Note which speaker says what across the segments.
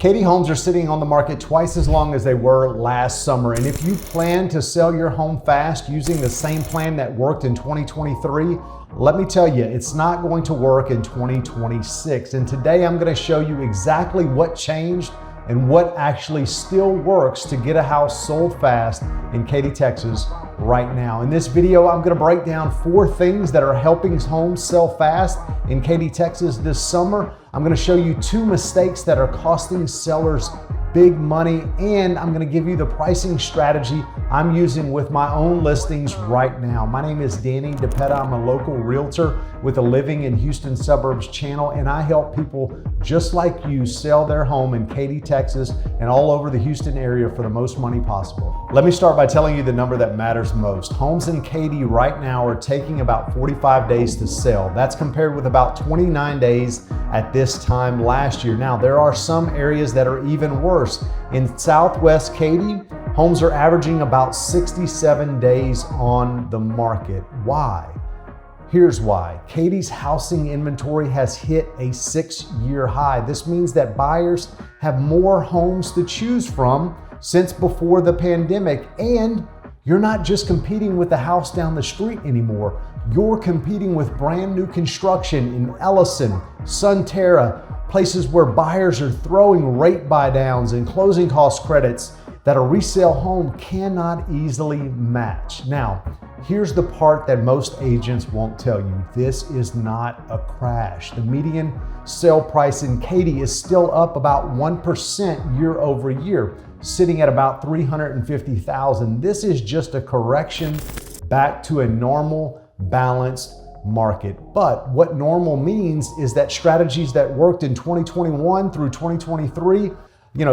Speaker 1: Katy homes are sitting on the market twice as long as they were last summer. And if you plan to sell your home fast using the same plan that worked in 2023, let me tell you, it's not going to work in 2026. And today I'm going to show you exactly what changed and what actually still works to get a house sold fast in Katy, Texas right now. In this video, I'm going to break down 4 things that are helping homes sell fast in Katy, Texas this summer. I'm going to show you 2 mistakes that are costing sellers big money, and I'm going to give you the pricing strategy I'm using with my own listings right now. My name is DiPetta. I'm a local realtor with a Living in Houston Suburbs channel, and I help people just like you sell their home in Katy, Texas, and all over the Houston area for the most money possible. Let me start by telling you the number that matters most. Homes in Katy right now are taking about 45 days to sell. That's compared with about 29 days at this time last year. Now, there are some areas that are even worse. In Southwest Katy, homes are averaging about 67 days on the market. Why? Here's why. Katy's housing inventory has hit a 6-year high. This means that buyers have more homes to choose from since before the pandemic, and you're not just competing with the house down the street anymore. You're competing with brand new construction in Ellison, Sunterra, places where buyers are throwing rate buy downs and closing cost credits that a resale home cannot easily match. Now, here's the part that most agents won't tell you. This is not a crash. The median sale price in Katy is still up about 1% year over year, sitting at about $350,000. This is just a correction back to a normal, balanced market. But what normal means is that strategies that worked in 2021 through 2023,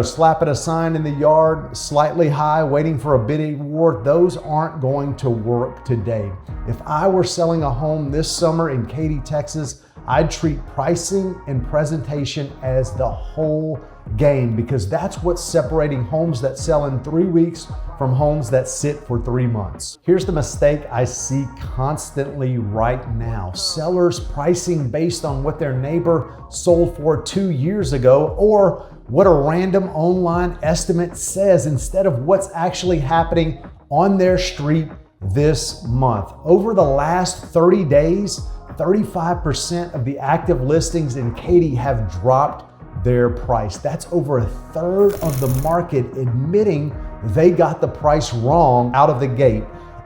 Speaker 1: slapping a sign in the yard, slightly high, waiting for a bidding war, those aren't going to work today. If I were selling a home this summer in Katy, Texas, I'd treat pricing and presentation as the whole game, because that's what's separating homes that sell in 3 weeks from homes that sit for 3 months. Here's the mistake I see constantly right now. Sellers pricing based on what their neighbor sold for 2 years ago, or what a random online estimate says, instead of what's actually happening on their street this month. Over the last 30 days, 35% of the active listings in Katy have dropped their price. That's over 1/3 of the market admitting they got the price wrong out of the gate.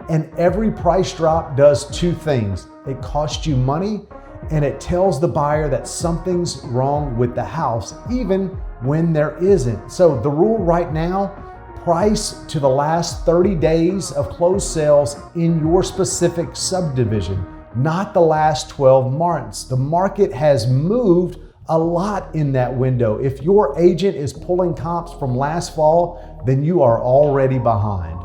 Speaker 1: And every price drop does 2 things. It costs you money, and it tells the buyer that something's wrong with the house, even when there isn't. So the rule right now, price to the last 30 days of closed sales in your specific subdivision, not the last 12 months. The market has moved a lot in that window. If your agent is pulling comps from last fall, then you are already behind.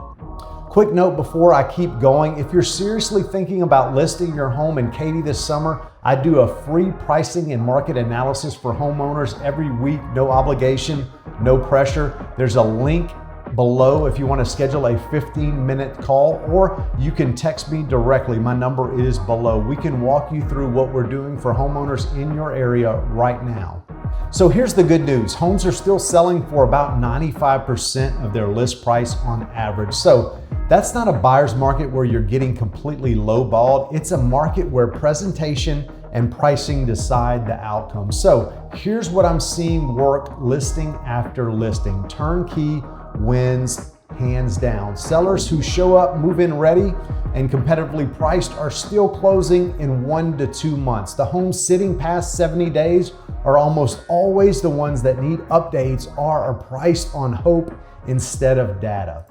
Speaker 1: Quick note before I keep going, if you're seriously thinking about listing your home in Katy this summer, I do a free pricing and market analysis for homeowners every week, no obligation, no pressure. There's a link below if you want to schedule a 15-minute call, or you can text me directly. My number is below. We can walk you through what we're doing for homeowners in your area right now. So here's the good news. Homes are still selling for about 95% of their list price on average. So that's not a buyer's market where you're getting completely lowballed. It's a market where presentation and pricing decide the outcome. So here's what I'm seeing work listing after listing. Turnkey wins hands down. Sellers who show up move-in ready and competitively priced are still closing in 1 to 2 months. The homes sitting past 70 days are almost always the ones that need updates or are priced on hope instead of data.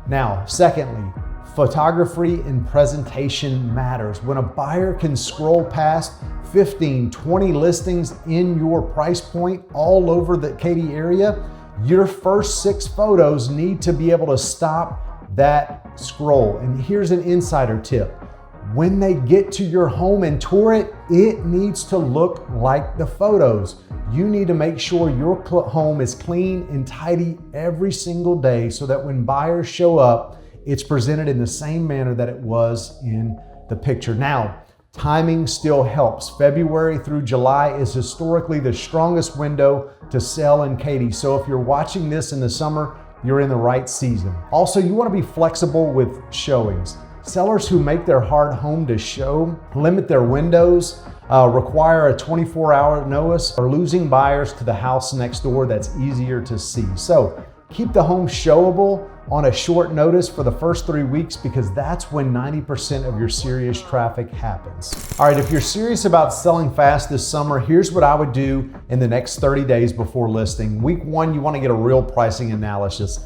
Speaker 1: Now, secondly, photography and presentation matters. When a buyer can scroll past 15, 20 listings in your price point all over the Katy area, your first 6 photos need to be able to stop that scroll. And here's an insider tip. When they get to your home and tour it, it needs to look like the photos. You need to make sure your home is clean and tidy every single day so that when buyers show up, it's presented in the same manner that it was in the picture. Now, timing still helps. February through July is historically the strongest window to sell in Katy. So if you're watching this in the summer, you're in the right season. Also, you want to be flexible with showings. Sellers who make their hard home to show, limit their windows, require a 24-hour notice, are losing buyers to the house next door that's easier to see. So keep the home showable on a short notice for the first 3 weeks, because that's when 90% of your serious traffic happens. All right, if you're serious about selling fast this summer, here's what I would do in the next 30 days before listing. Week 1, you want to get a real pricing analysis.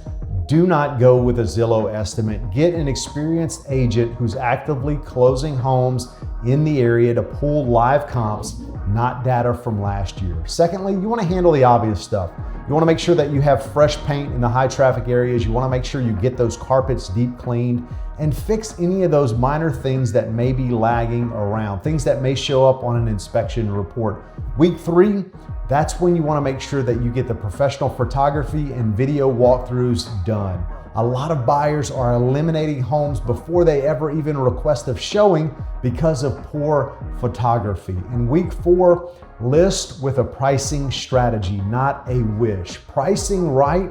Speaker 1: Do not go with a Zillow estimate. Get an experienced agent who's actively closing homes in the area to pull live comps, not data from last year. Secondly, you want to handle the obvious stuff. You want to make sure that you have fresh paint in the high traffic areas. You want to make sure you get those carpets deep cleaned and fix any of those minor things that may be lagging around, things that may show up on an inspection report. Week 3, that's when you want to make sure that you get the professional photography and video walkthroughs done. A lot of buyers are eliminating homes before they ever even request a showing because of poor photography. In week 4, list with a pricing strategy, not a wish. Pricing right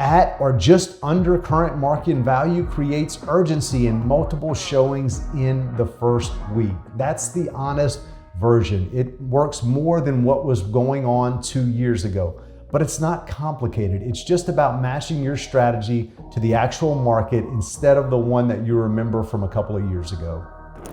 Speaker 1: at or just under current market value creates urgency and multiple showings in the first week. That's the honest version. It works more than what was going on 2 years ago, but it's not complicated. It's just about matching your strategy to the actual market instead of the one that you remember from a couple of years ago.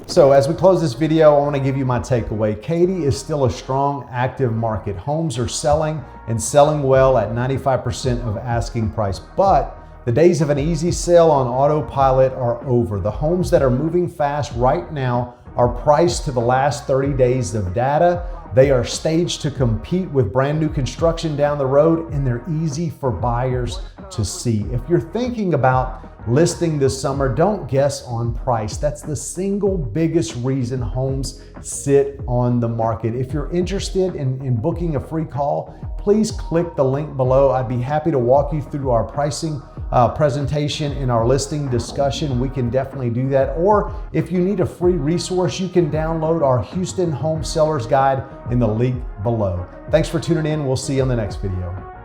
Speaker 1: So as we close this video, I want to give you my takeaway. Katy is still a strong, active market. Homes are selling and selling well at 95% of asking price, but the days of an easy sale on autopilot are over. The homes that are moving fast right now are priced to the last 30 days of data. They are staged to compete with brand new construction down the road, and they're easy for buyers to see. If you're thinking about listing this summer, don't guess on price. That's the single biggest reason homes sit on the market. If you're interested in booking a free call, please click the link below. I'd be happy to walk you through our pricing presentation in our listing discussion. We can definitely do that. Or if you need a free resource, you can download our Houston Home Sellers Guide in the link below. Thanks for tuning in. We'll see you on the next video.